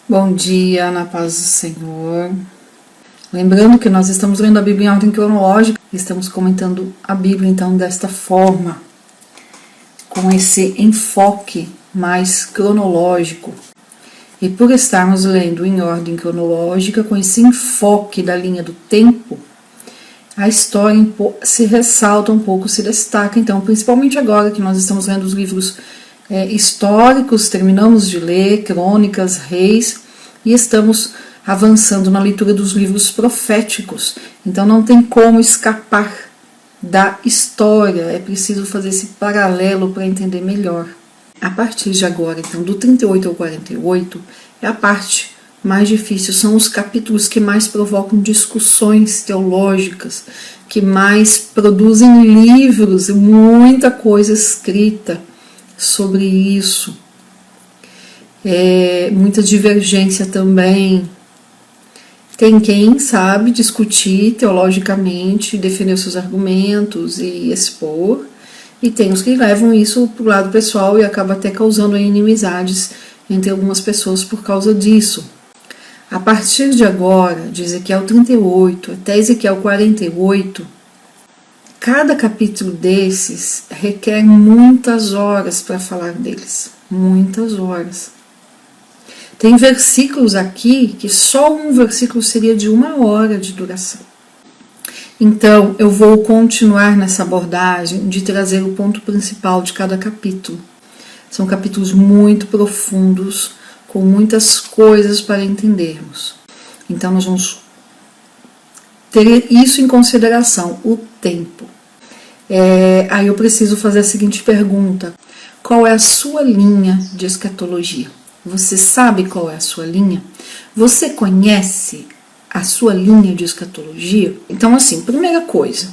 Bom dia, na paz do Senhor. Lembrando que nós estamos lendo a Bíblia em ordem cronológica, estamos comentando a Bíblia então desta forma, com esse enfoque mais cronológico. E por estarmos lendo em ordem cronológica, com esse enfoque da linha do tempo, a história se ressalta um pouco, se destaca então, principalmente agora que nós estamos lendo os livros históricos, terminamos de ler Crônicas, Reis, e estamos avançando na leitura dos livros proféticos. Então não tem como escapar da história, é preciso fazer esse paralelo para entender melhor. A partir de agora, então, do 38 ao 48, é a parte mais difícil, são os capítulos que mais provocam discussões teológicas, que mais produzem livros e muita coisa escrita sobre isso, muita divergência também. Tem quem sabe discutir teologicamente, defender os seus argumentos e expor, e tem os que levam isso para o lado pessoal e acaba até causando inimizades entre algumas pessoas por causa disso. A partir de agora, de Ezequiel 38 até Ezequiel 48, cada capítulo desses requer muitas horas para falar deles, muitas horas. Tem versículos aqui que só um versículo seria de 1 hora de duração. Então, eu vou continuar nessa abordagem de trazer o ponto principal de cada capítulo. São capítulos muito profundos, com muitas coisas para entendermos. Então, nós vamos ter isso em consideração, o tempo. Aí eu preciso fazer a seguinte pergunta: qual é a sua linha de escatologia? Você sabe qual é a sua linha? Você conhece a sua linha de escatologia? Então, assim, primeira coisa,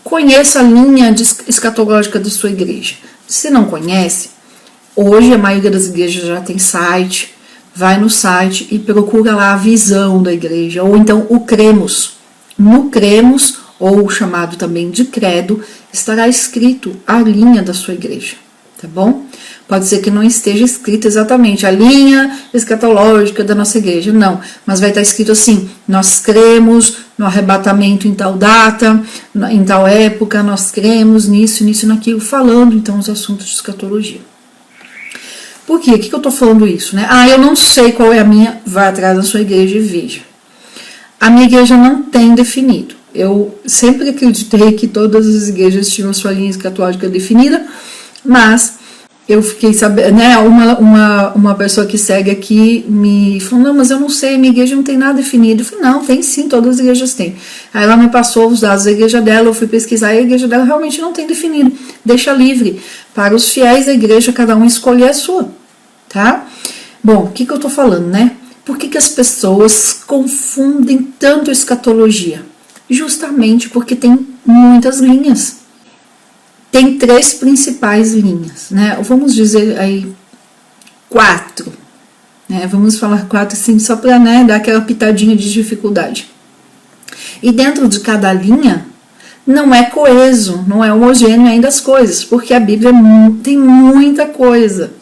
conheça a linha escatológica da sua igreja. Se não conhece, hoje a maioria das igrejas já tem site, vai no site e procura lá a visão da igreja, ou então o Cremos. No Cremos, ou chamado também de credo, estará escrito a linha da sua igreja, tá bom? Pode ser que não esteja escrito exatamente a linha escatológica da nossa igreja, não, mas vai estar escrito assim: nós cremos no arrebatamento em tal data, em tal época, nós cremos nisso, nisso e naquilo, falando então os assuntos de escatologia. Por quê? O que eu estou falando isso, né? Eu não sei qual é a minha, vai atrás da sua igreja e veja. A minha igreja não tem definido. Eu sempre acreditei que todas as igrejas tinham a sua linha escatológica definida, mas eu fiquei sabendo, né? Uma pessoa que segue aqui me falou: não, mas eu não sei, minha igreja não tem nada definido. Eu falei: não, tem sim, todas as igrejas têm. Aí ela me passou os dados da igreja dela, eu fui pesquisar e a igreja dela realmente não tem definido. Deixa livre para os fiéis da igreja, cada um escolher a sua, tá? Bom, o que eu tô falando, né? Por que as pessoas confundem tanto escatologia? Justamente porque tem muitas linhas. Tem 3 principais linhas, né? Vamos dizer aí 4, né? Vamos falar 4 assim, só para, né, dar aquela pitadinha de dificuldade. E dentro de cada linha não é coeso, não é homogêneo ainda as coisas, porque a Bíblia tem muita coisa,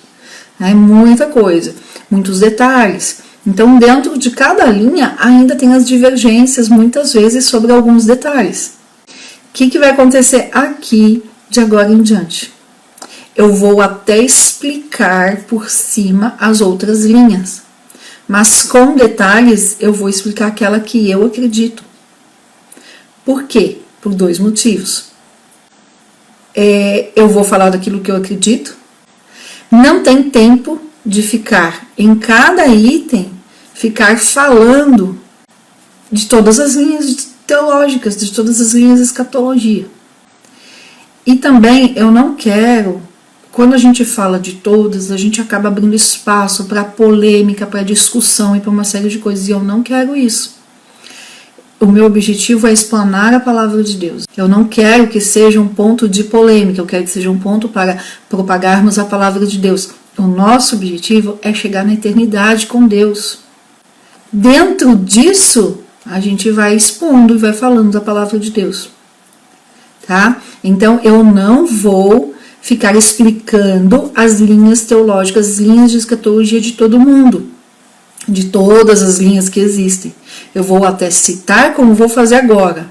né? Muita coisa, muitos detalhes. Então, dentro de cada linha ainda tem as divergências, muitas vezes, sobre alguns detalhes. O que vai acontecer aqui de agora em diante? Eu vou até explicar por cima as outras linhas, mas com detalhes eu vou explicar aquela que eu acredito. Por quê? Por 2 motivos. Eu vou falar daquilo que eu acredito. Não tem tempo de ficar em cada item, ficar falando de todas as linhas teológicas, de todas as linhas de escatologia. E também eu não quero, quando a gente fala de todas, a gente acaba abrindo espaço para polêmica, para discussão e para uma série de coisas, e eu não quero isso. O meu objetivo é explanar a palavra de Deus. Eu não quero que seja um ponto de polêmica, eu quero que seja um ponto para propagarmos a palavra de Deus. O nosso objetivo é chegar na eternidade com Deus. Dentro disso, a gente vai expondo e vai falando da palavra de Deus. Tá? Então, eu não vou ficar explicando as linhas teológicas, as linhas de escatologia de todo mundo. de todas as linhas que existem. Eu vou até citar como vou fazer agora.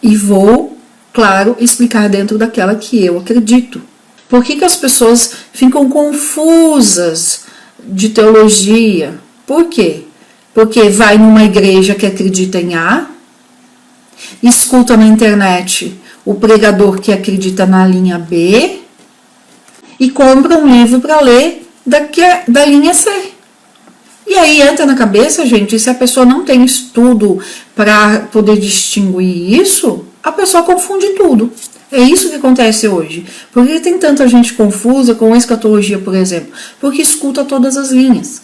E vou, claro, explicar dentro daquela que eu acredito. Por que as pessoas ficam confusas de teologia? Por quê? Porque vai numa igreja que acredita em A, escuta na internet o pregador que acredita na linha B e compra um livro para ler da linha C. E aí entra na cabeça, gente, se a pessoa não tem estudo para poder distinguir isso, a pessoa confunde tudo. É isso que acontece hoje. Por que tem tanta gente confusa com escatologia, por exemplo? Porque escuta todas as linhas.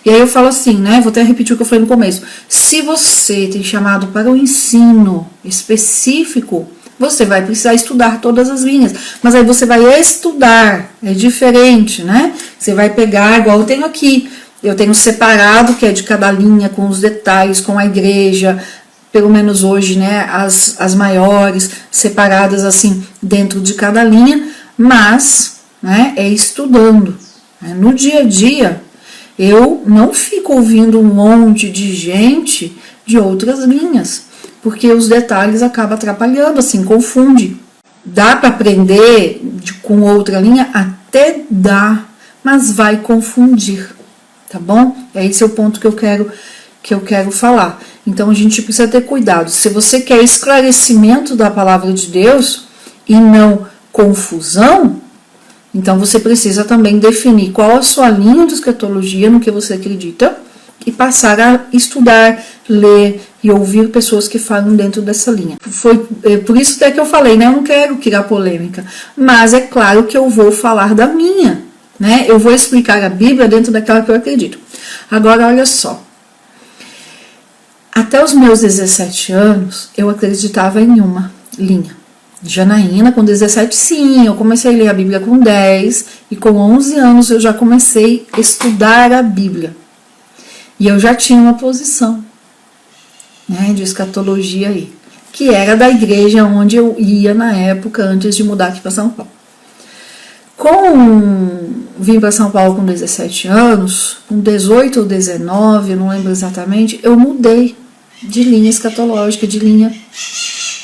E aí eu falo assim, né? Vou até repetir o que eu falei no começo. Se você tem chamado para o ensino específico, você vai precisar estudar todas as linhas. Mas aí você vai estudar, é diferente, né? Você vai pegar, igual eu tenho aqui. Eu tenho separado, que é de cada linha, com os detalhes, com a igreja, pelo menos hoje, né, as maiores, separadas assim, dentro de cada linha, mas, né, é estudando. No dia a dia, eu não fico ouvindo um monte de gente de outras linhas, porque os detalhes acabam atrapalhando, assim, confunde. Dá para aprender com outra linha? Até dá, mas vai confundir. Tá bom? Esse é o ponto que eu quero falar. Então a gente precisa ter cuidado. Se você quer esclarecimento da palavra de Deus e não confusão, então você precisa também definir qual a sua linha de escatologia, no que você acredita, e passar a estudar, ler e ouvir pessoas que falam dentro dessa linha. Foi por isso até que eu falei, né? Eu não quero criar polêmica, mas é claro que eu vou falar da minha. Né? Eu vou explicar a Bíblia dentro daquela que eu acredito. Agora, olha só. Até os meus 17 anos, eu acreditava em uma linha. Janaína, com 17, sim, eu comecei a ler a Bíblia com 10, e com 11 anos eu já comecei a estudar a Bíblia. E eu já tinha uma posição, né, de escatologia aí, que era da igreja onde eu ia na época, antes de mudar aqui para São Paulo. Vim para São Paulo com 17 anos, com 18 ou 19, eu não lembro exatamente, eu mudei de linha escatológica, de linha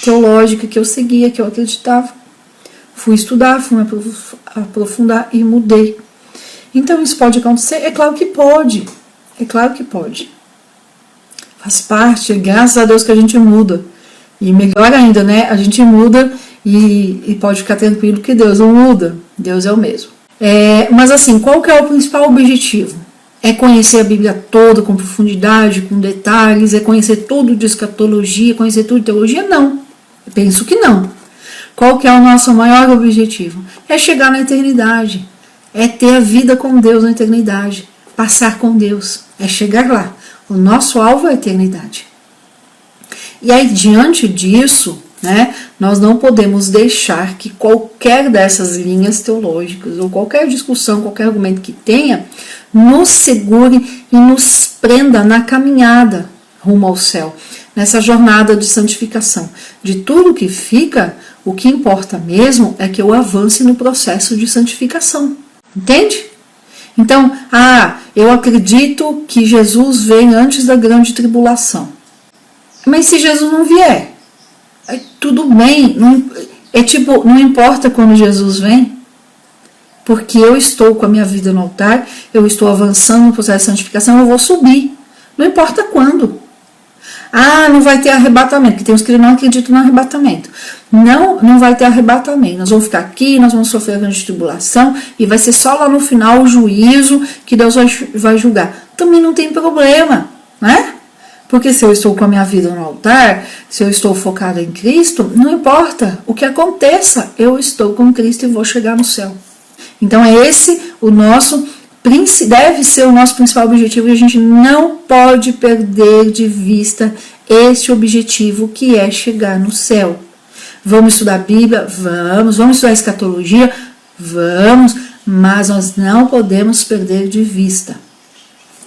teológica que eu seguia, que eu acreditava. Fui estudar, fui me aprofundar e mudei. Então isso pode acontecer? É claro que pode. É claro que pode. Faz parte, graças a Deus que a gente muda. E melhor ainda, né? A gente muda e pode ficar tranquilo que Deus não muda. Deus é o mesmo. Mas assim, qual que é o principal objetivo? É conhecer a Bíblia toda com profundidade, com detalhes? É conhecer tudo de escatologia, conhecer tudo de teologia? Não. Eu penso que não. Qual que é o nosso maior objetivo? É chegar na eternidade. É ter a vida com Deus na eternidade. Passar com Deus. É chegar lá. O nosso alvo é a eternidade. E aí, diante disso, né, nós não podemos deixar que qualquer dessas linhas teológicas ou qualquer discussão, qualquer argumento que tenha, nos segure e nos prenda na caminhada rumo ao céu, nessa jornada de santificação. De tudo que fica, o que importa mesmo é que eu avance no processo de santificação. Entende? Então, eu acredito que Jesus vem antes da grande tribulação. Mas se Jesus não vier, tudo bem, não importa quando Jesus vem, porque eu estou com a minha vida no altar, eu estou avançando no processo de santificação, eu vou subir, não importa quando. Não vai ter arrebatamento, porque tem uns que não acreditam no arrebatamento. Não vai ter arrebatamento, nós vamos ficar aqui, nós vamos sofrer a grande tribulação, e vai ser só lá no final o juízo que Deus vai julgar. Também não tem problema, né? Porque se eu estou com a minha vida no altar, se eu estou focada em Cristo, não importa o que aconteça, eu estou com Cristo e vou chegar no céu. Então deve ser o nosso principal objetivo, e a gente não pode perder de vista esse objetivo, que é chegar no céu. Vamos estudar a Bíblia? Vamos estudar a escatologia? Vamos, mas nós não podemos perder de vista.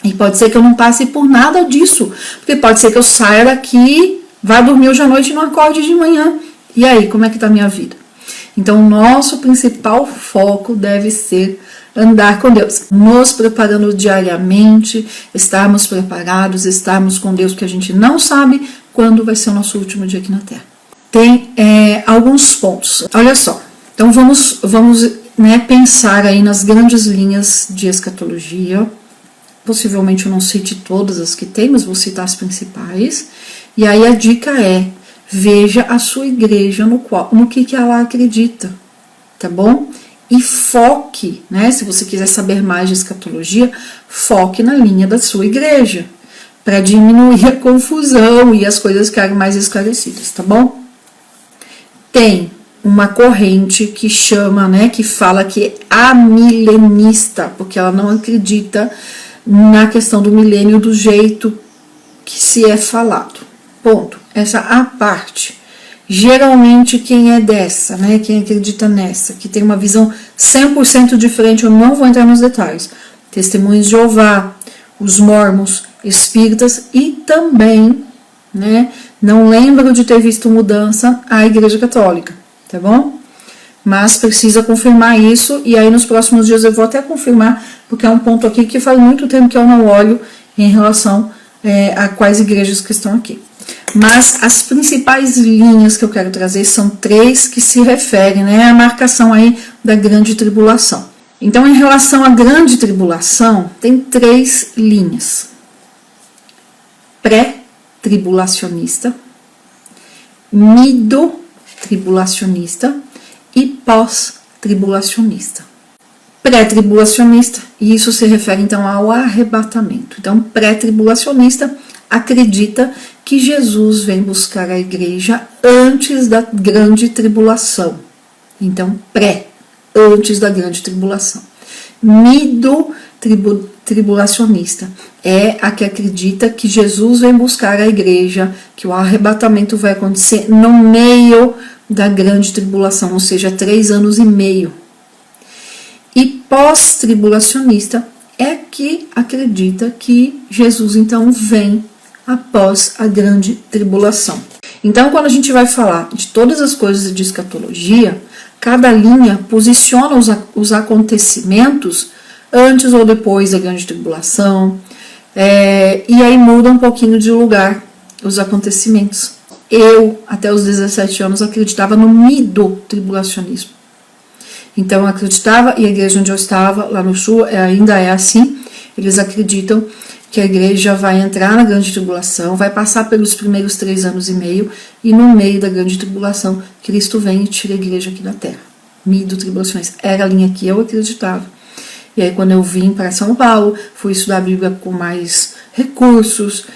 E pode ser que eu não passe por nada disso, porque pode ser que eu saia daqui, vá dormir hoje à noite e não acorde de manhã. E aí, como é que está a minha vida? Então, o nosso principal foco deve ser andar com Deus, nos preparando diariamente, estarmos preparados, estarmos com Deus, porque a gente não sabe quando vai ser o nosso último dia aqui na Terra. Tem alguns pontos, olha só, então vamos pensar aí nas grandes linhas de escatologia. Possivelmente eu não cite todas as que tem, mas vou citar as principais. E aí a dica é: veja a sua igreja no que ela acredita, tá bom? E foque, né? Se você quiser saber mais de escatologia, foque na linha da sua igreja, para diminuir a confusão e as coisas ficarem mais esclarecidas, tá bom? Tem uma corrente que chama, que fala que é amilenista, porque ela não acredita na questão do milênio do jeito que se é falado. Ponto. Essa a parte. Geralmente quem é dessa, quem acredita nessa, que tem uma visão 100% diferente, eu não vou entrar nos detalhes. Testemunhos de Jeová, os mormons, espíritas e também, não lembro de ter visto mudança a Igreja Católica, tá bom? Mas precisa confirmar isso, e aí nos próximos dias eu vou até confirmar, porque é um ponto aqui que faz muito tempo que eu não olho em relação a quais igrejas que estão aqui. Mas as principais linhas que eu quero trazer são 3 que se referem à marcação aí da grande tribulação. Então, em relação à grande tribulação, tem 3 linhas: pré-tribulacionista, mido-tribulacionista e pós-tribulacionista. Pré-tribulacionista, e isso se refere então ao arrebatamento. Então, pré-tribulacionista acredita que Jesus vem buscar a igreja antes da grande tribulação. Então, antes da grande tribulação. Mido-tribulacionista é a que acredita que Jesus vem buscar a igreja, que o arrebatamento vai acontecer no meio da grande tribulação, ou seja, 3 anos e meio. E pós-tribulacionista é que acredita que Jesus então vem após a grande tribulação. Então, quando a gente vai falar de todas as coisas de escatologia, cada linha posiciona os acontecimentos antes ou depois da grande tribulação, e aí muda um pouquinho de lugar os acontecimentos. Eu, até os 17 anos, acreditava no mido-tribulacionismo. Então, eu acreditava, e a igreja onde eu estava, lá no sul, ainda é assim. Eles acreditam que a igreja vai entrar na grande tribulação, vai passar pelos primeiros 3 anos e meio, e no meio da grande tribulação, Cristo vem e tira a igreja aqui da terra. Mido-tribulacionista. Era a linha que eu acreditava. E aí, quando eu vim para São Paulo, fui estudar a Bíblia com mais recursos,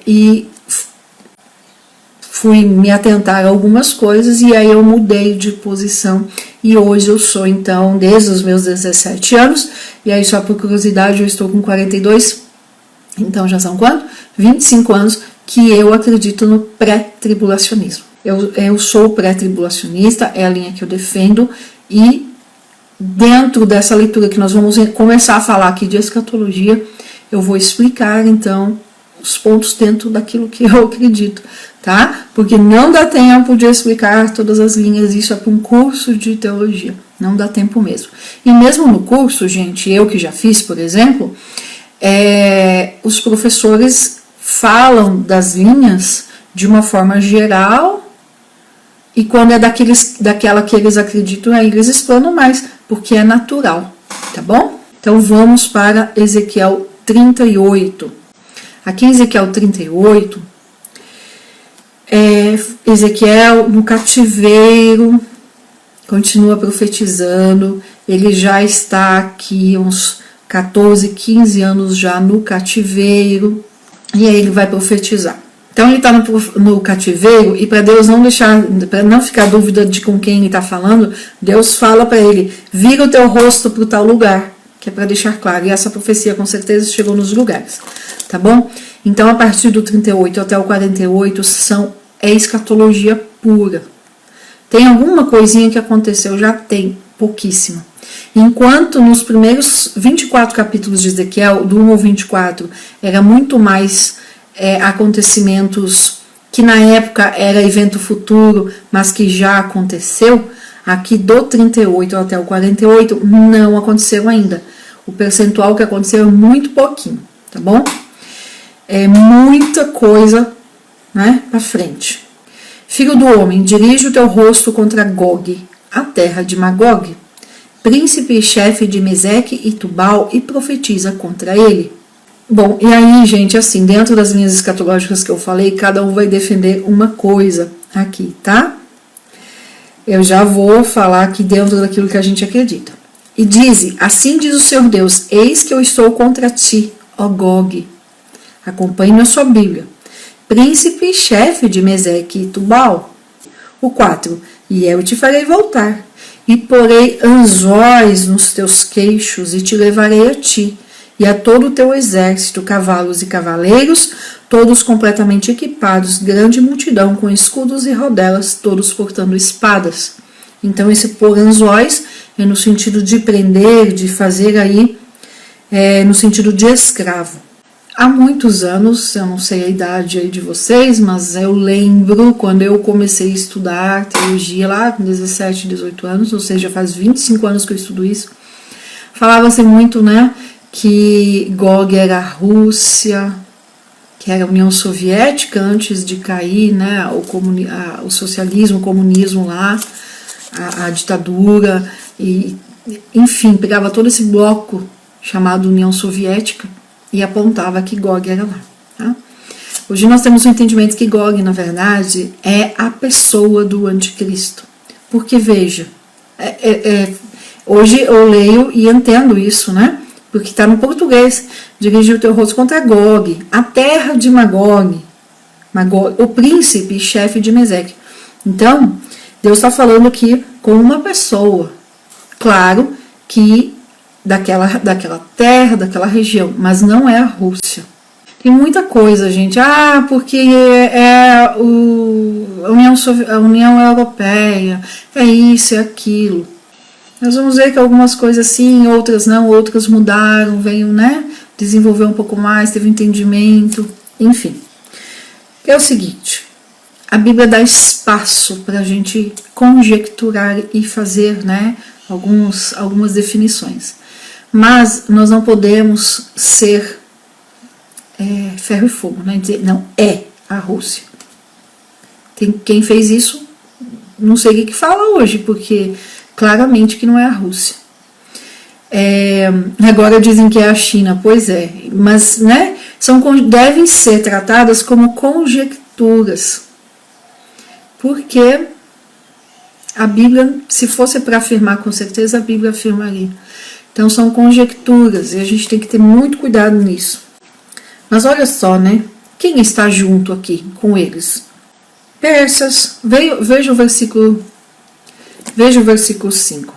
e fui me atentar a algumas coisas, e aí eu mudei de posição, e hoje eu sou, então, desde os meus 17 anos, e aí só por curiosidade eu estou com 42, então já são quanto? 25 anos que eu acredito no pré-tribulacionismo. Eu sou pré-tribulacionista, é a linha que eu defendo, e dentro dessa leitura que nós vamos começar a falar aqui de escatologia, eu vou explicar, então, os pontos dentro daquilo que eu acredito, tá? Porque não dá tempo de explicar todas as linhas, isso é para um curso de teologia, não dá tempo mesmo. E mesmo no curso, gente, eu que já fiz, por exemplo, os professores falam das linhas de uma forma geral, e quando é daquela que eles acreditam, aí eles explanam mais, porque é natural, tá bom? Então vamos para Ezequiel 38. Aqui em Ezequiel 38, Ezequiel no cativeiro, continua profetizando, ele já está aqui uns 14, 15 anos já no cativeiro, e aí ele vai profetizar. Então ele está no cativeiro, e para Deus não deixar, para não ficar dúvida de com quem ele está falando, Deus fala para ele: vira o teu rosto para o tal lugar, que é para deixar claro, e essa profecia com certeza chegou nos lugares, tá bom? Então a partir do 38 até o 48 é escatologia pura. Tem alguma coisinha que aconteceu? Já tem, pouquíssima. Enquanto nos primeiros 24 capítulos de Ezequiel, do 1 ao 24, era muito mais acontecimentos que na época era evento futuro, mas que já aconteceu, Aqui do 38 até o 48 não aconteceu ainda. O percentual que aconteceu é muito pouquinho, tá bom? É muita coisa, né, pra frente. Filho do homem, dirige o teu rosto contra Gog, a terra de Magog, príncipe e chefe de Meseque e Tubal, e profetiza contra ele. Bom, e aí, gente, assim, dentro das linhas escatológicas que eu falei, cada um vai defender uma coisa aqui, tá? Eu já vou falar aqui dentro daquilo que a gente acredita. E dize, assim diz o Senhor Deus, eis que eu estou contra ti, ó Gog. Acompanhe na sua Bíblia. Príncipe e chefe de Meseque e Tubal. O 4. E eu te farei voltar, e porei anzóis nos teus queixos, e te levarei a ti, e a todo o teu exército, cavalos e cavaleiros, todos completamente equipados, grande multidão com escudos e rodelas, todos portando espadas. Então, esse pôr anzóis é no sentido de prender, de fazer aí, no sentido de escravo. Há muitos anos, eu não sei a idade aí de vocês, mas eu lembro quando eu comecei a estudar teologia lá com 17, 18 anos, ou seja, faz 25 anos que eu estudo isso, falava-se muito, né, que Gog era a Rússia, que era a União Soviética antes de cair, né, o socialismo, o comunismo lá, a ditadura, e enfim, pegava todo esse bloco chamado União Soviética e apontava que Gog era lá. Tá? Hoje nós temos um entendimento que Gog, na verdade, é a pessoa do anticristo. Porque, veja, hoje eu leio e entendo isso, né? Porque está no português. Dirige o teu rosto contra Gog, a terra de Magog, o príncipe e chefe de Meseque. Então, Deus está falando aqui com uma pessoa. Claro que daquela terra, daquela região, mas não é a Rússia. Tem muita coisa, gente. Porque é a União Europeia, é isso, é aquilo. Nós vamos ver que algumas coisas sim, outras não, outras mudaram, veio, né, desenvolver um pouco mais, teve entendimento, enfim. É o seguinte, a Bíblia dá espaço para a gente conjecturar e fazer, né, algumas definições. Mas nós não podemos ser ferro e fogo, né? Dizer, não, é a Rússia. Tem quem fez isso, não sei o que fala hoje, porque claramente que não é a Rússia. Agora dizem que é a China, pois é, mas né, devem ser tratadas como conjecturas, porque a Bíblia, se fosse para afirmar com certeza, a Bíblia afirmaria. Então são conjecturas e a gente tem que ter muito cuidado nisso. Mas olha só, né? Quem está junto aqui com eles? Persas. Veja o versículo 5.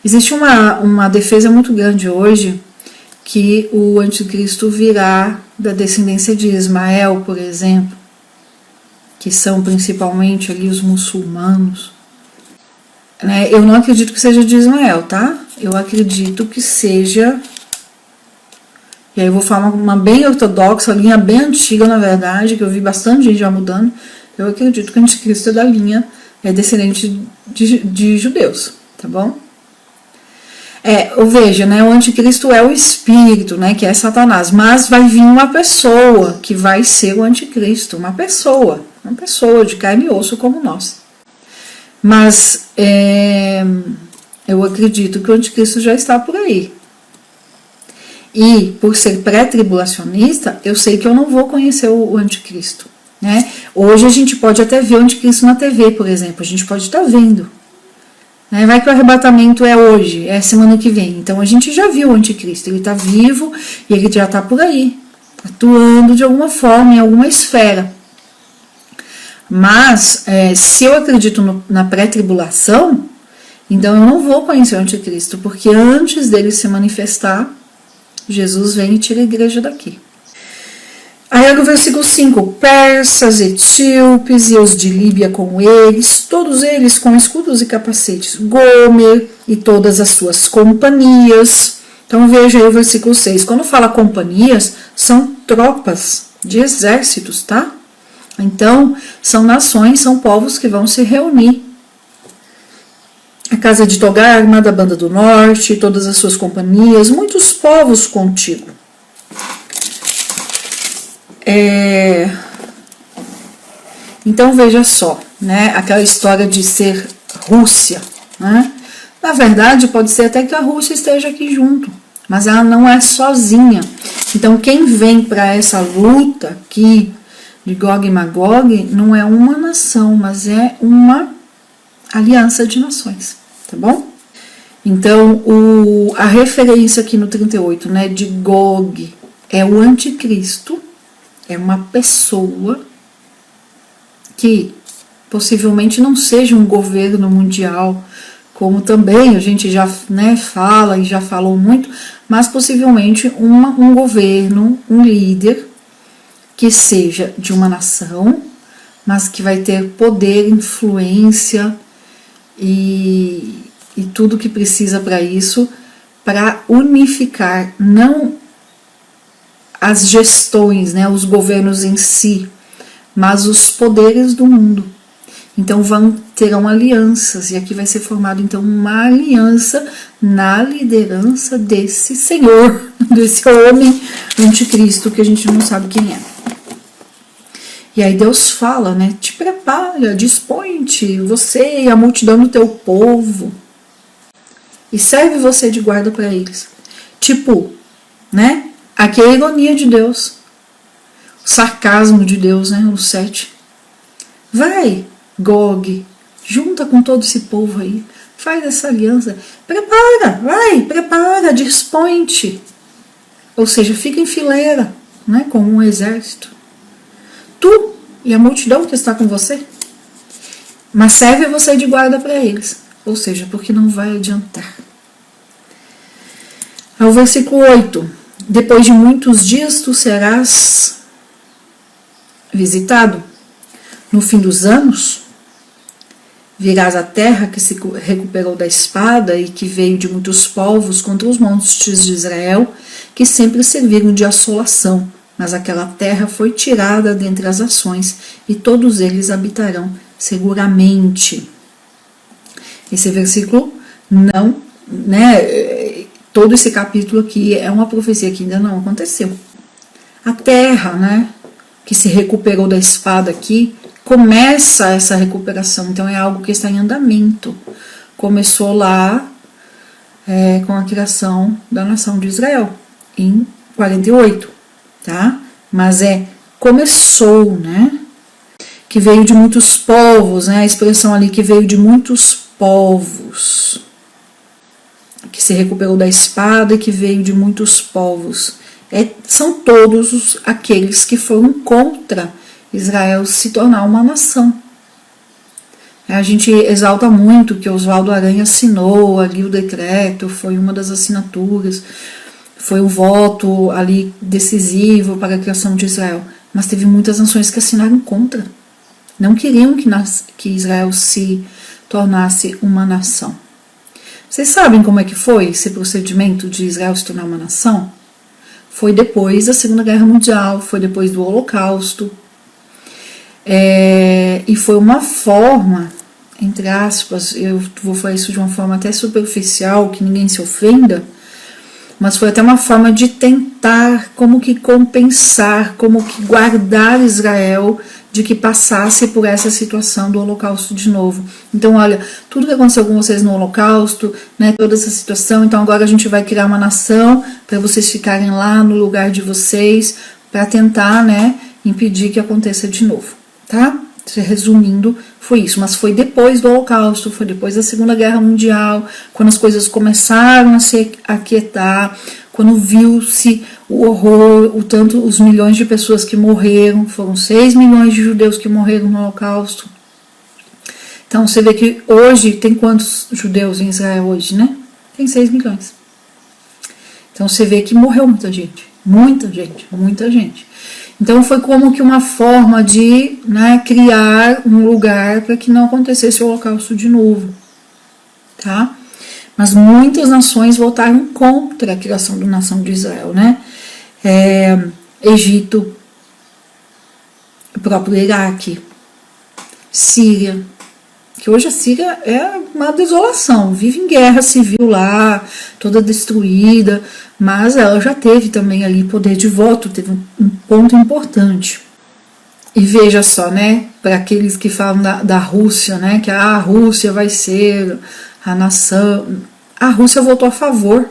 Existe uma defesa muito grande hoje que o anticristo virá da descendência de Ismael, por exemplo, que são principalmente ali os muçulmanos. Eu não acredito que seja de Ismael, tá? Eu acredito que seja, e aí eu vou falar uma bem ortodoxa, uma linha bem antiga, na verdade, que eu vi bastante gente já mudando. Eu acredito que o anticristo é da linha, descendente de judeus, tá bom? Veja, né, o anticristo é o espírito, né, que é Satanás, mas vai vir uma pessoa que vai ser o anticristo, uma pessoa de carne e osso como nós. Mas eu acredito que o anticristo já está por aí. E por ser pré-tribulacionista, eu sei que eu não vou conhecer o anticristo, né? Hoje a gente pode até ver o anticristo na TV, por exemplo, a gente pode estar vendo. Né? Vai que o arrebatamento é hoje, é semana que vem. Então a gente já viu o anticristo, ele está vivo e ele já está por aí, atuando de alguma forma, em alguma esfera. Mas, se eu acredito na pré-tribulação, então eu não vou conhecer o anticristo, porque antes dele se manifestar, Jesus vem e tira a igreja daqui. Aí no versículo 5, persas, etíopes e os de Líbia com eles, todos eles com escudos e capacetes, Gomer e todas as suas companhias. Então veja aí o versículo 6, quando fala companhias, são tropas de exércitos, tá? Então, são nações, são povos que vão se reunir. a casa de Togar, a armada banda do norte, todas as suas companhias, muitos povos contigo. Então veja só, né, aquela história de ser Rússia, né? Na verdade pode ser até que a Rússia esteja aqui junto, mas ela não é sozinha. Então quem vem para essa luta aqui de Gog e Magog não é uma nação, mas é uma aliança de nações, tá bom? Então a referência aqui no 38, né, de Gog é o anticristo, é uma pessoa que possivelmente não seja um governo mundial, como também a gente já, né, fala e já falou muito, mas possivelmente um governo, um líder que seja de uma nação, mas que vai ter poder, influência e tudo que precisa para isso, para unificar não as gestões, né, os governos em si, mas os poderes do mundo. Então terão alianças, e aqui vai ser formado então uma aliança na liderança desse senhor, desse homem anticristo que a gente não sabe quem é. E aí Deus fala, né, te prepara, dispõe-te, você e a multidão do teu povo, e serve você de guarda para eles. Tipo, né, aqui é a ironia de Deus, o sarcasmo de Deus, né, o 7. Vai, Gog, junta com todo esse povo aí, faz essa aliança, prepara, dispõe-te. Ou seja, fica em fileira, né, como um exército. Tu e a multidão que está com você, mas serve você de guarda para eles. Ou seja, porque não vai adiantar. Ao versículo 8, depois de muitos dias tu serás visitado, no fim dos anos virás à terra que se recuperou da espada e que veio de muitos povos contra os montes de Israel, que sempre serviram de assolação, mas aquela terra foi tirada dentre as nações, e todos eles habitarão seguramente. Esse versículo não, né, todo esse capítulo aqui é uma profecia que ainda não aconteceu. A terra, né, que se recuperou da espada aqui, começa essa recuperação, então é algo que está em andamento. Começou lá com a criação da nação de Israel, em 48, tá? Mas começou, né? Que veio de muitos povos, né? A expressão ali que veio de muitos povos, que se recuperou da espada e que veio de muitos povos. São todos aqueles que foram contra Israel se tornar uma nação. A gente exalta muito que Oswaldo Aranha assinou ali o decreto, foi uma das assinaturas, foi um voto ali decisivo para a criação de Israel, mas teve muitas nações que assinaram contra, não queriam que Israel se tornasse uma nação. Vocês sabem como é que foi esse procedimento de Israel se tornar uma nação? Foi depois da Segunda Guerra Mundial, foi depois do Holocausto, e foi uma forma, entre aspas, eu vou falar isso de uma forma até superficial, que ninguém se ofenda, mas foi até uma forma de tentar como que compensar, como que guardar Israel de que passasse por essa situação do Holocausto de novo. Então, olha, tudo que aconteceu com vocês no Holocausto, né, toda essa situação, então agora a gente vai criar uma nação para vocês ficarem lá no lugar de vocês, para tentar, né, impedir que aconteça de novo, tá? Resumindo, foi isso, mas foi depois do Holocausto, foi depois da Segunda Guerra Mundial, quando as coisas começaram a se aquietar, quando viu-se o horror, os milhões de pessoas que morreram, foram 6 milhões de judeus que morreram no Holocausto. Então você vê que hoje tem quantos judeus em Israel hoje, né? Tem 6 milhões. Então você vê que morreu muita gente, muita gente, muita gente. Então foi como que uma forma de, né, criar um lugar para que não acontecesse o Holocausto de novo, tá? Mas muitas nações voltaram contra a criação da nação de Israel, né? Egito, o próprio Iraque, Síria, que hoje a Síria é uma desolação, vive em guerra civil lá, toda destruída, mas ela já teve também ali poder de voto, teve um ponto importante. E veja só, né, para aqueles que falam da Rússia, né, que a Rússia vai ser a nação, a Rússia votou a favor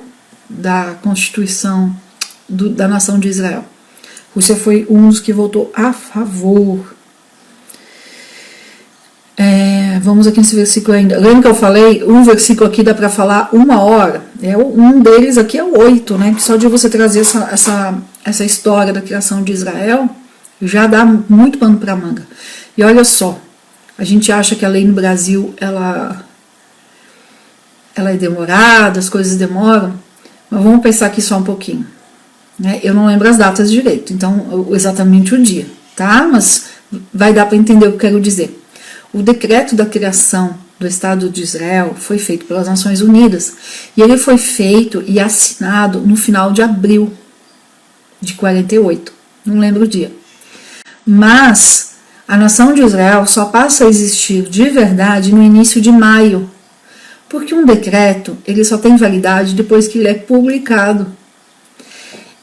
da Constituição da nação de Israel. A Rússia foi um dos que votou a favor. Vamos aqui nesse versículo ainda. Lembra que eu falei? Um versículo aqui dá para falar 1 hora. Um deles aqui é o 8, né? Só de você trazer essa história da criação de Israel já dá muito pano para manga. E olha só, a gente acha que a lei no Brasil ela é demorada, as coisas demoram, mas vamos pensar aqui só um pouquinho. Né? Eu não lembro as datas direito, então exatamente o dia, tá? Mas vai dar para entender o que eu quero dizer. O decreto da criação do Estado de Israel foi feito pelas Nações Unidas e ele foi feito e assinado no final de abril de 48, não lembro o dia. Mas a nação de Israel só passa a existir de verdade no início de maio, porque um decreto ele só tem validade depois que ele é publicado.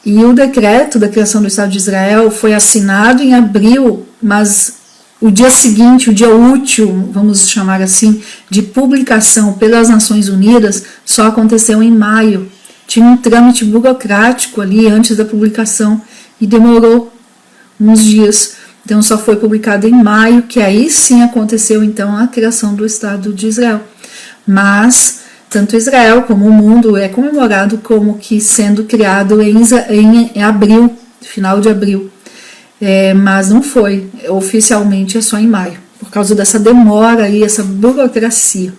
E o decreto da criação do Estado de Israel foi assinado em abril, mas o dia seguinte, o dia útil, vamos chamar assim, de publicação pelas Nações Unidas, só aconteceu em maio. Tinha um trâmite burocrático ali antes da publicação e demorou uns dias. Então só foi publicado em maio, que aí sim aconteceu então a criação do Estado de Israel. Mas tanto Israel como o mundo é comemorado como que sendo criado em abril, final de abril. Mas não foi, oficialmente é só em maio, por causa dessa demora e essa burocracia.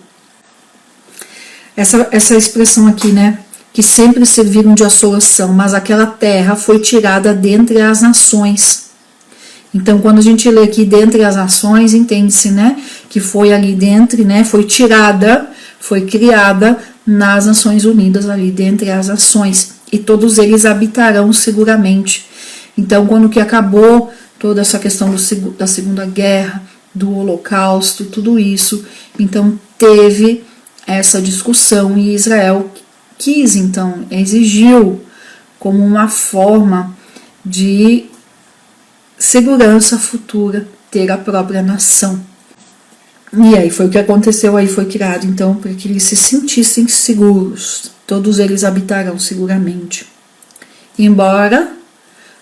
Essa expressão aqui, né, que sempre serviram de assolação, mas aquela terra foi tirada dentre as nações. Então, quando a gente lê aqui dentre as nações, entende-se, né, que foi ali dentro, né, foi tirada, foi criada nas Nações Unidas ali dentre as nações, e todos eles habitarão seguramente. Então, quando que acabou toda essa questão da Segunda Guerra, do Holocausto, tudo isso, então teve essa discussão e Israel quis, então, exigiu como uma forma de segurança futura ter a própria nação. E aí foi o que aconteceu, aí foi criado, então, para que eles se sentissem seguros. Todos eles habitarão seguramente. Embora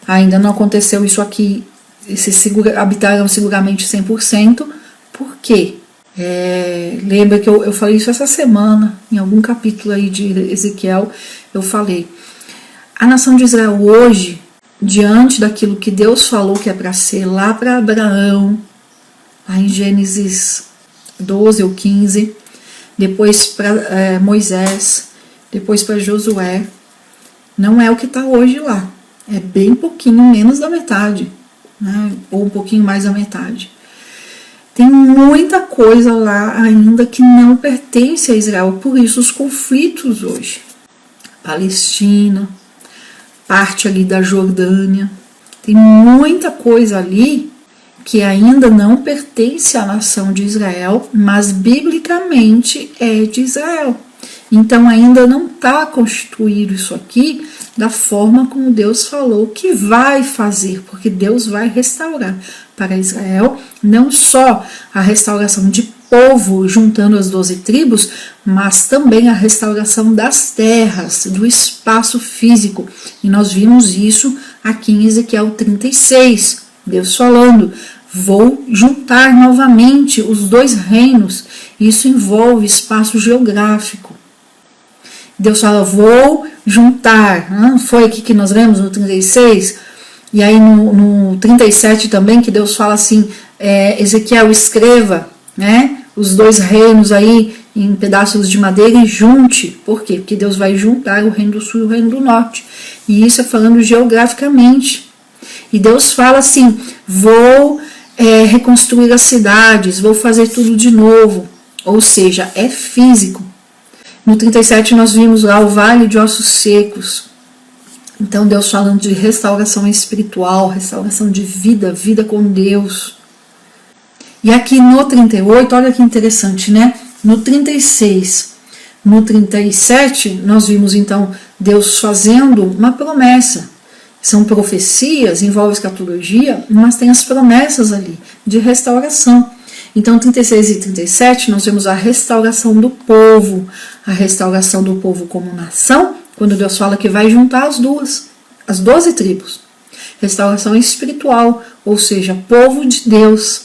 ainda não aconteceu isso aqui, habitaram seguramente 100%. Por quê? Lembra que eu falei isso essa semana, em algum capítulo aí de Ezequiel, eu falei. A nação de Israel hoje, diante daquilo que Deus falou que é para ser lá para Abraão, lá em Gênesis 12 ou 15, depois para Moisés, depois para Josué, não é o que está hoje lá. É bem pouquinho menos da metade, né? Ou um pouquinho mais da metade. Tem muita coisa lá ainda que não pertence a Israel, por isso os conflitos hoje. Palestina, parte ali da Jordânia, tem muita coisa ali que ainda não pertence à nação de Israel, mas biblicamente é de Israel. Então ainda não está constituído isso aqui da forma como Deus falou que vai fazer, porque Deus vai restaurar para Israel não só a restauração de povo juntando as 12 tribos, mas também a restauração das terras, do espaço físico. E nós vimos isso aqui em Ezequiel 36, Deus falando: vou juntar novamente os dois reinos. Isso envolve espaço geográfico. Deus fala: vou juntar. Não foi aqui que nós lemos no 36? E aí no 37 também, que Deus fala assim: Ezequiel, escreva, né, os dois reinos aí em pedaços de madeira e junte. Por quê? Porque Deus vai juntar o reino do sul e o reino do norte. E isso é falando geograficamente. E Deus fala assim: vou reconstruir as cidades, vou fazer tudo de novo. Ou seja, é físico. No 37 nós vimos lá o vale de ossos secos. Então Deus falando de restauração espiritual, restauração de vida, vida com Deus. E aqui no 38, olha que interessante, né? No 36, no 37, nós vimos então Deus fazendo uma promessa. São profecias, envolve escatologia, mas tem as promessas ali de restauração. Então, 36 e 37, nós vemos a restauração do povo como nação, quando Deus fala que vai juntar as 12 tribos. Restauração espiritual, ou seja, povo de Deus.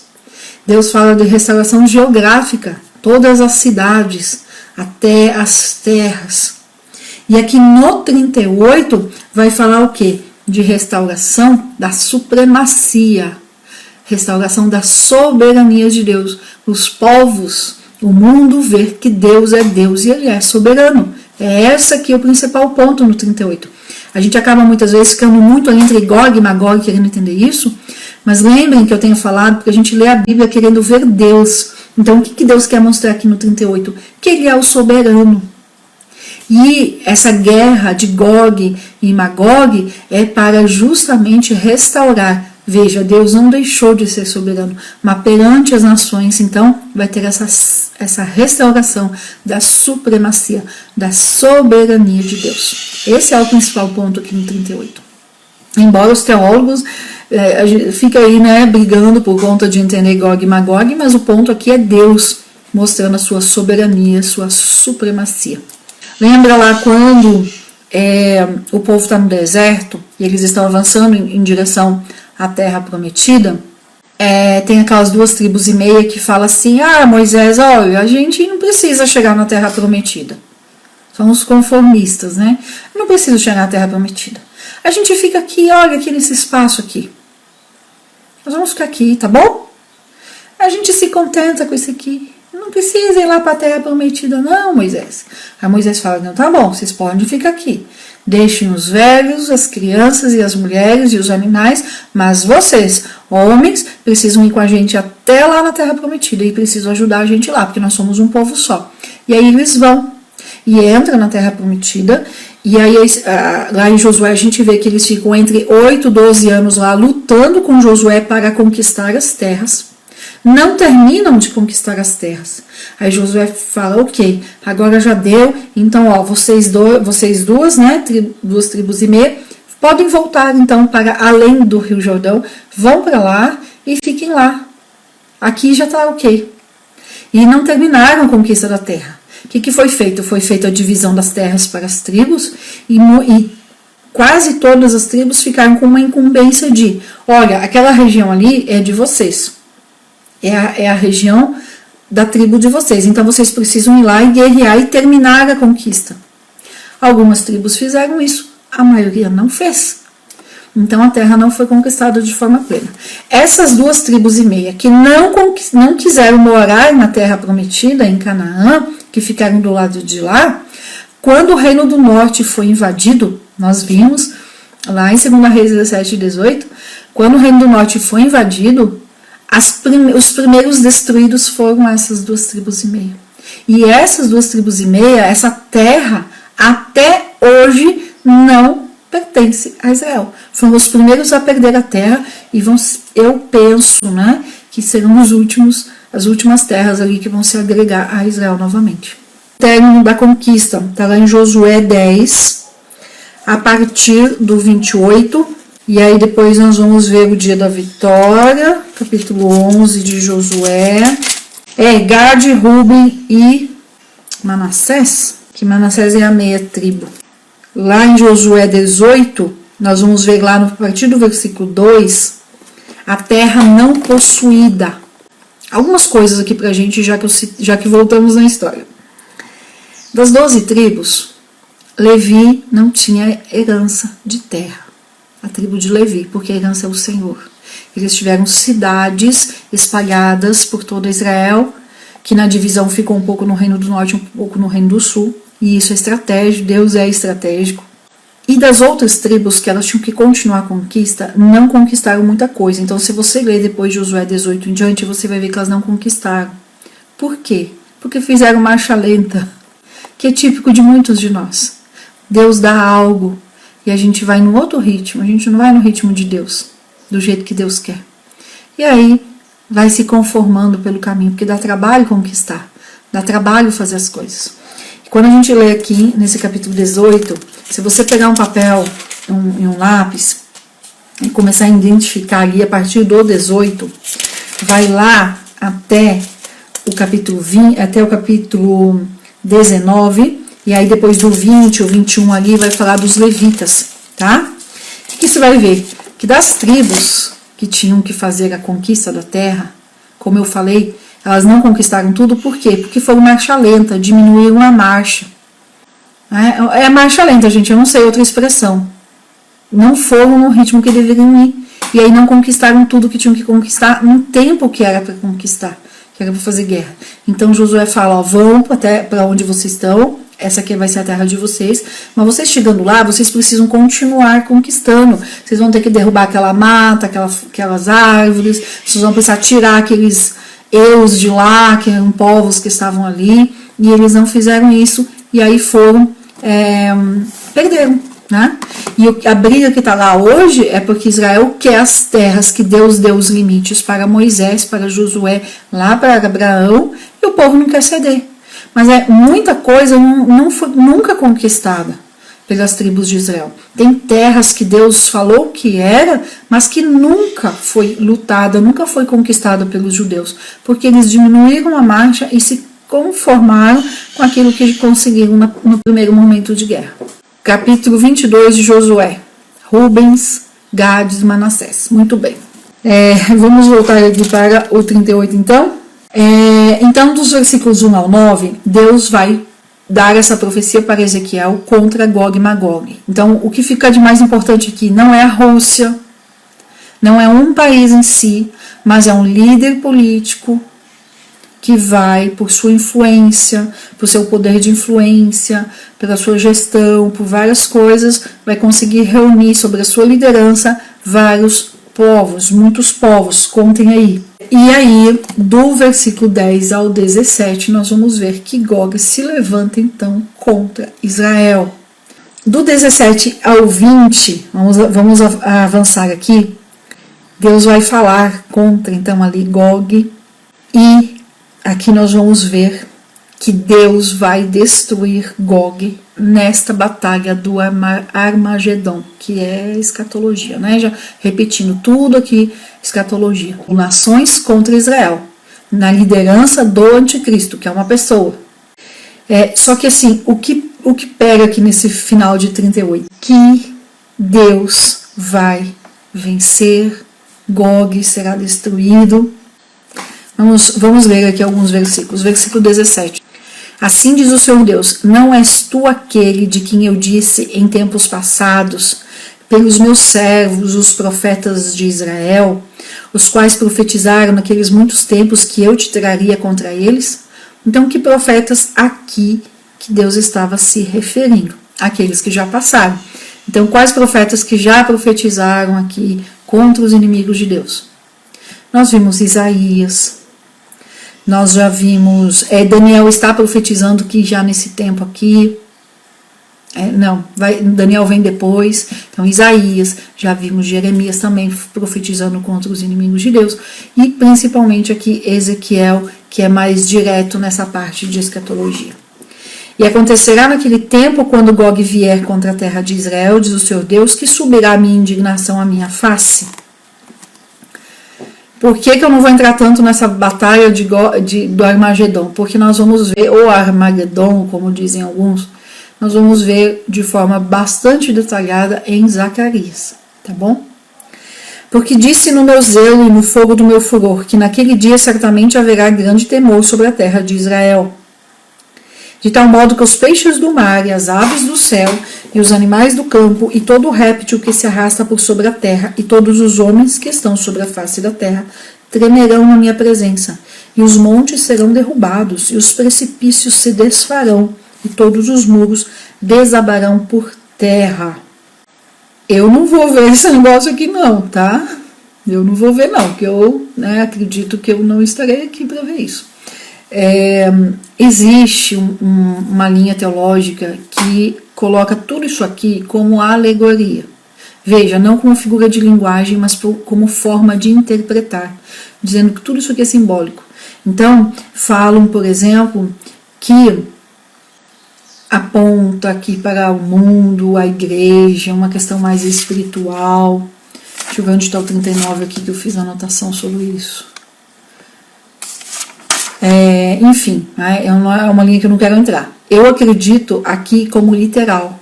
Deus fala de restauração geográfica, todas as cidades, até as terras. E aqui no 38 vai falar o quê? De restauração da supremacia, restauração da soberania de Deus. Os povos, o mundo ver que Deus é Deus e Ele é soberano. É esse aqui o principal ponto no 38. A gente acaba muitas vezes ficando muito ali entre Gog e Magog querendo entender isso, mas lembrem que eu tenho falado, porque a gente lê a Bíblia querendo ver Deus. Então o que Deus quer mostrar aqui no 38? Que Ele é o soberano. E essa guerra de Gog e Magog é para justamente restaurar. Veja, Deus não deixou de ser soberano, mas perante as nações, então, vai ter essa restauração da supremacia, da soberania de Deus. Esse é o principal ponto aqui no 38. Embora os teólogos fiquem aí, né, brigando por conta de entender Gog e Magog, mas o ponto aqui é Deus mostrando a sua soberania, sua supremacia. Lembra lá quando o povo está no deserto e eles estão avançando em direção à terra prometida? Tem aquelas 2 tribos e meia que falam assim: Moisés, olha, a gente não precisa chegar na terra prometida. São os conformistas, né? Não precisa chegar na terra prometida. A gente fica aqui, olha, aqui nesse espaço aqui. Nós vamos ficar aqui, tá bom? A gente se contenta com isso aqui. Não precisa ir lá para a terra prometida, não, Moisés. Aí Moisés fala: não, tá bom, vocês podem ficar aqui. Deixem os velhos, as crianças e as mulheres e os animais, mas vocês, homens, precisam ir com a gente até lá na terra prometida e precisam ajudar a gente lá, porque nós somos um povo só. E aí eles vão e entram na terra prometida. E aí lá em Josué a gente vê que eles ficam entre 8 e 12 anos lá lutando com Josué para conquistar as terras. Não terminam de conquistar as terras. Aí Josué fala: ok, agora já deu, então vocês duas, né, 2 tribos e meia, podem voltar então para além do Rio Jordão, vão para lá e fiquem lá. Aqui já está ok. E não terminaram a conquista da terra. O que foi feito? Foi feita a divisão das terras para as tribos e quase todas as tribos ficaram com uma incumbência de: olha, aquela região ali é de vocês. É a região da tribo de vocês. Então vocês precisam ir lá e guerrear e terminar a conquista. Algumas tribos fizeram isso, a maioria não fez. Então a terra não foi conquistada de forma plena. Essas 2 tribos e meia que não quiseram morar na terra prometida, em Canaã, que ficaram do lado de lá, quando o reino do norte foi invadido, nós vimos lá em 2 Reis 17 e 18, quando o reino do norte foi invadido, os primeiros destruídos foram essas 2 tribos e meia. E essas 2 tribos e meia, essa terra, até hoje não pertence a Israel. Foram os primeiros a perder a terra e eu penso, né, que serão as últimas terras ali que vão se agregar a Israel novamente. O término da conquista está lá em Josué 10, a partir do 28. E aí depois nós vamos ver o dia da vitória, capítulo 11 de Josué. Gad, Ruben e Manassés, que Manassés é a meia tribo. Lá em Josué 18, nós vamos ver lá a partir do versículo 2, a terra não possuída. Algumas coisas aqui pra gente, já que voltamos na história. Das 12 tribos, Levi não tinha herança de terra. A tribo de Levi, porque a herança é o Senhor. Eles tiveram cidades espalhadas por toda Israel, que na divisão ficou um pouco no Reino do Norte, um pouco no Reino do Sul, e isso é estratégico, Deus é estratégico. E das outras tribos que elas tinham que continuar a conquista, não conquistaram muita coisa. Então, se você ler depois de Josué 18 em diante, você vai ver que elas não conquistaram. Por quê? Porque fizeram marcha lenta, que é típico de muitos de nós. Deus dá algo, e a gente vai no outro ritmo, a gente não vai no ritmo de Deus, do jeito que Deus quer. E aí, vai se conformando pelo caminho, porque dá trabalho conquistar, dá trabalho fazer as coisas. E quando a gente lê aqui, nesse capítulo 18, se você pegar um papel e um lápis e começar a identificar ali a partir do 18, vai lá até o capítulo 20, até o capítulo 19, e aí depois do 20 ou 21 ali vai falar dos levitas, tá? O que você vai ver? Que das tribos que tinham que fazer a conquista da terra, como eu falei, elas não conquistaram tudo, por quê? Porque foi marcha lenta, diminuíram a marcha. É marcha lenta, gente, eu não sei outra expressão. Não foram no ritmo que deveriam ir, e aí não conquistaram tudo que tinham que conquistar no tempo que era para conquistar, que era para fazer guerra. Então Josué fala, ó, vão até para onde vocês estão, essa aqui vai ser a terra de vocês, mas vocês chegando lá, vocês precisam continuar conquistando. Vocês vão ter que derrubar aquela mata, aquelas árvores, vocês vão precisar tirar aqueles eus de lá, que eram povos que estavam ali, e eles não fizeram isso, e aí perderam, né? E a briga que está lá hoje é porque Israel quer as terras que Deus deu os limites para Moisés, para Josué, lá para Abraão, e o povo não quer ceder. Mas muita coisa não foi nunca conquistada pelas tribos de Israel. Tem terras que Deus falou que era, mas que nunca foi lutada, nunca foi conquistada pelos judeus, porque eles diminuíram a marcha e se conformaram com aquilo que conseguiram no primeiro momento de guerra. Capítulo 22 de Josué. Rubens, Gades, Manassés. Muito bem. Vamos voltar aqui para o 38 então. Então, dos versículos 1 ao 9, Deus vai dar essa profecia para Ezequiel contra Gog e Magog. Então, o que fica de mais importante aqui não é a Rússia, não é um país em si, mas é um líder político que vai, por sua influência, por seu poder de influência, pela sua gestão, por várias coisas, vai conseguir reunir sobre a sua liderança vários povos, muitos povos, contem aí. E aí, do versículo 10 ao 17, nós vamos ver que Gog se levanta então contra Israel. Do 17 ao 20, vamos avançar aqui, Deus vai falar contra então ali Gog, e aqui nós vamos ver que Deus vai destruir Gog nesta batalha do Armagedon, que é escatologia, né? Já repetindo tudo aqui, escatologia. Nações contra Israel, na liderança do anticristo, que é uma pessoa. Só que assim, o que pega aqui nesse final de 38? Que Deus vai vencer, Gog será destruído. Vamos ler aqui alguns versículos. Versículo 17. Assim diz o Senhor Deus, não és tu aquele de quem eu disse em tempos passados, pelos meus servos, os profetas de Israel, os quais profetizaram naqueles muitos tempos que eu te traria contra eles? Então, que profetas aqui que Deus estava se referindo? Aqueles que já passaram. Então, quais profetas que já profetizaram aqui contra os inimigos de Deus? Nós vimos Isaías. Nós já vimos, Daniel está profetizando que já nesse tempo aqui, Daniel vem depois, então Isaías, já vimos Jeremias também profetizando contra os inimigos de Deus, e principalmente aqui Ezequiel, que é mais direto nessa parte de escatologia. E acontecerá naquele tempo, quando Gog vier contra a terra de Israel, diz o Senhor Deus, que subirá a minha indignação à minha face. Por que eu não vou entrar tanto nessa batalha do Armagedon? Porque nós vamos ver, ou Armagedon, como dizem alguns, nós vamos ver de forma bastante detalhada em Zacarias, tá bom? Porque disse no meu zelo e no fogo do meu furor, que naquele dia certamente haverá grande temor sobre a terra de Israel. De tal modo que os peixes do mar e as aves do céu e os animais do campo e todo o réptil que se arrasta por sobre a terra e todos os homens que estão sobre a face da terra tremerão na minha presença, e os montes serão derrubados e os precipícios se desfarão e todos os muros desabarão por terra. Eu não vou ver esse negócio aqui não, tá? Eu não vou ver não, porque eu acredito que eu não estarei aqui para ver isso. Existe uma linha teológica que coloca tudo isso aqui como alegoria. Veja, não como figura de linguagem, mas como forma de interpretar. dizendo que tudo isso aqui é simbólico. Então, falam, por exemplo, que aponta aqui para o mundo, a igreja, uma questão mais espiritual. Deixa eu ver onde está o 39 aqui, que eu fiz a anotação sobre isso. Enfim, é uma linha que eu não quero entrar. Eu acredito aqui como literal.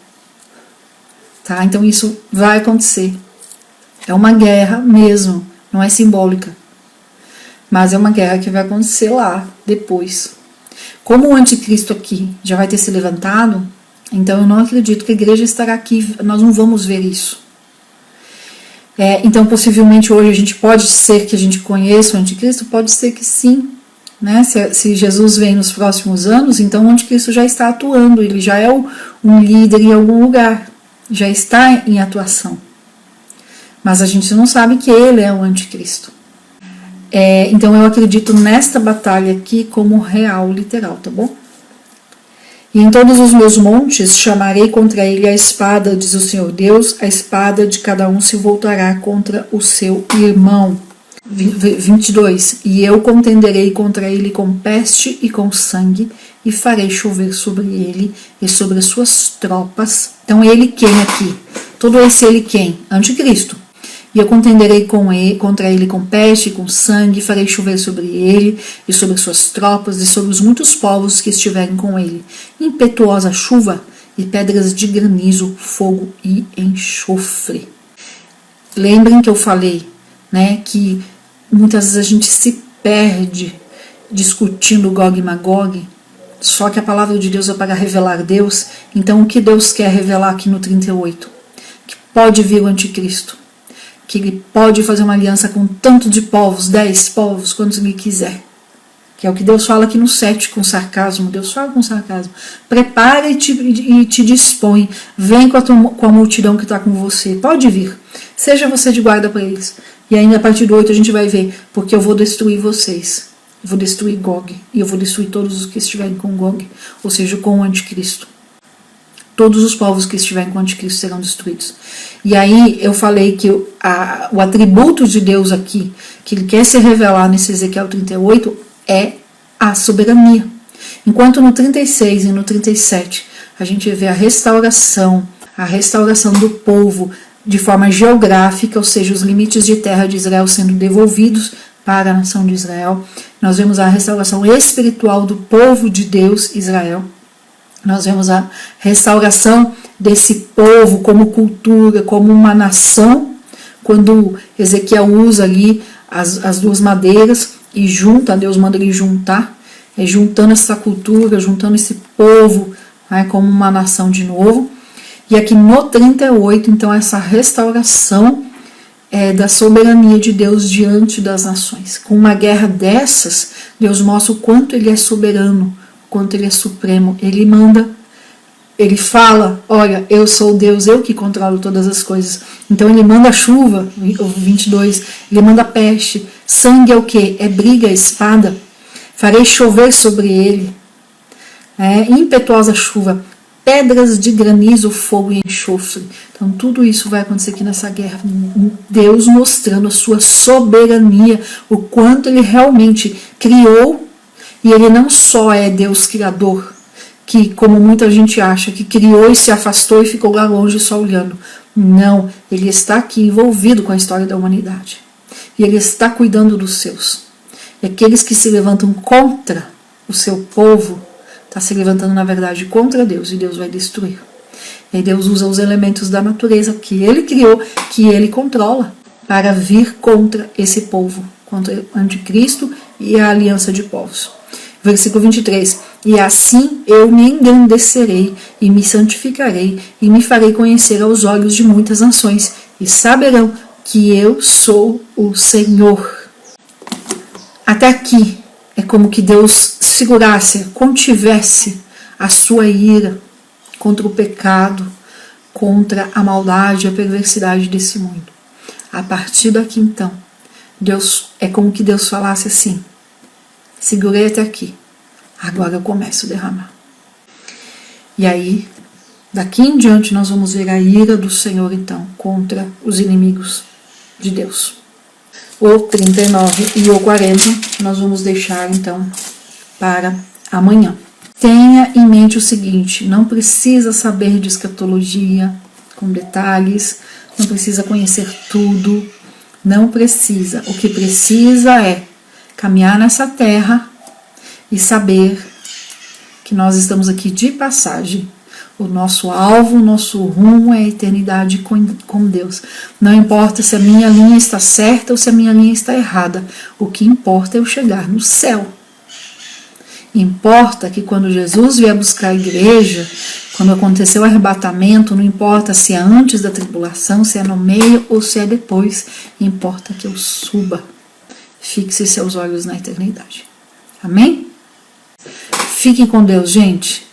Tá? Então isso vai acontecer. É uma guerra mesmo, não é simbólica. Mas é uma guerra que vai acontecer lá, depois. Como o anticristo aqui já vai ter se levantado, então eu não acredito que a igreja estará aqui, nós não vamos ver isso. Então possivelmente hoje a gente pode ser que a gente conheça o anticristo, pode ser que sim. Né? Se Jesus vem nos próximos anos, então o anticristo já está atuando, ele já é um líder em algum lugar, já está em atuação. Mas a gente não sabe que ele é o anticristo. Então eu acredito nesta batalha aqui como real, literal, tá bom? E em todos os meus montes chamarei contra ele a espada, diz o Senhor Deus, a espada de cada um se voltará contra o seu irmão. 22. E eu contenderei contra ele com peste e com sangue, e farei chover sobre ele e sobre as suas tropas. Então ele quem aqui? Todo esse ele quem? Anticristo. E eu contenderei contra ele com peste e com sangue, farei chover sobre ele e sobre suas tropas e sobre os muitos povos que estiverem com ele. Impetuosa chuva e pedras de granizo, fogo e enxofre. Lembrem que eu falei, né, que muitas vezes a gente se perde discutindo Gog e Magog, só que a palavra de Deus é para revelar Deus. Então o que Deus quer revelar aqui no 38? Que pode vir o anticristo, que ele pode fazer uma aliança com tanto de povos, 10 povos, quantos ele quiser. Que é o que Deus fala aqui no 7, com sarcasmo. Deus fala com sarcasmo. Prepara e te dispõe. Vem com a multidão que está com você. Pode vir. Seja você de guarda para eles. E ainda a partir do 8 a gente vai ver. Porque eu vou destruir vocês. Eu vou destruir Gog. E eu vou destruir todos os que estiverem com Gog. Ou seja, com o anticristo. Todos os povos que estiverem com o anticristo serão destruídos. E aí eu falei que o atributo de Deus aqui, que ele quer se revelar nesse Ezequiel 38, é a soberania. Enquanto no 36 e no 37 a gente vê a restauração do povo de forma geográfica, ou seja, os limites de terra de Israel sendo devolvidos para a nação de Israel. Nós vemos a restauração espiritual do povo de Deus, Israel. Nós vemos a restauração desse povo como cultura, como uma nação, quando Ezequiel usa ali as duas madeiras e junta, Deus manda ele juntar, juntando essa cultura, juntando esse povo, né, como uma nação de novo. E aqui no 38, então, essa restauração da soberania de Deus diante das nações. Com uma guerra dessas, Deus mostra o quanto ele é soberano, quanto ele é supremo. Ele manda, ele fala, olha, eu sou Deus, eu que controlo todas as coisas. Então ele manda chuva, o 22, ele manda peste. Sangue é o que? É briga, é espada. Farei chover sobre ele. Impetuosa chuva, pedras de granizo, fogo e enxofre. Então tudo isso vai acontecer aqui nessa guerra. Deus mostrando a sua soberania, o quanto ele realmente criou. E ele não só é Deus criador, que como muita gente acha, que criou e se afastou e ficou lá longe só olhando. Não, ele está aqui envolvido com a história da humanidade. E ele está cuidando dos seus. E aqueles que se levantam contra o seu povo, está se levantando na verdade contra Deus, e Deus vai destruir. E aí Deus usa os elementos da natureza que ele criou, que ele controla, para vir contra esse povo, contra o anticristo e a aliança de povos. Versículo 23, e assim eu me engrandecerei e me santificarei e me farei conhecer aos olhos de muitas nações e saberão que eu sou o Senhor. Até aqui é como que Deus segurasse, contivesse a sua ira contra o pecado, contra a maldade, a perversidade desse mundo. A partir daqui então, Deus é como que Deus falasse assim, segurei até aqui, agora eu começo a derramar. E aí, daqui em diante nós vamos ver a ira do Senhor então, contra os inimigos de Deus. o 39 e o 40 nós vamos deixar então para amanhã. Tenha em mente o seguinte: não precisa saber de escatologia com detalhes, não precisa conhecer tudo, não precisa. O que precisa é caminhar nessa terra e saber que nós estamos aqui de passagem. O nosso alvo, o nosso rumo é a eternidade com Deus. Não importa se a minha linha está certa ou se a minha linha está errada. O que importa é eu chegar no céu. Importa que quando Jesus vier buscar a igreja, quando aconteceu o arrebatamento, não importa se é antes da tribulação, se é no meio ou se é depois, importa que eu suba. Fixe seus olhos na eternidade. Amém? Fiquem com Deus, gente.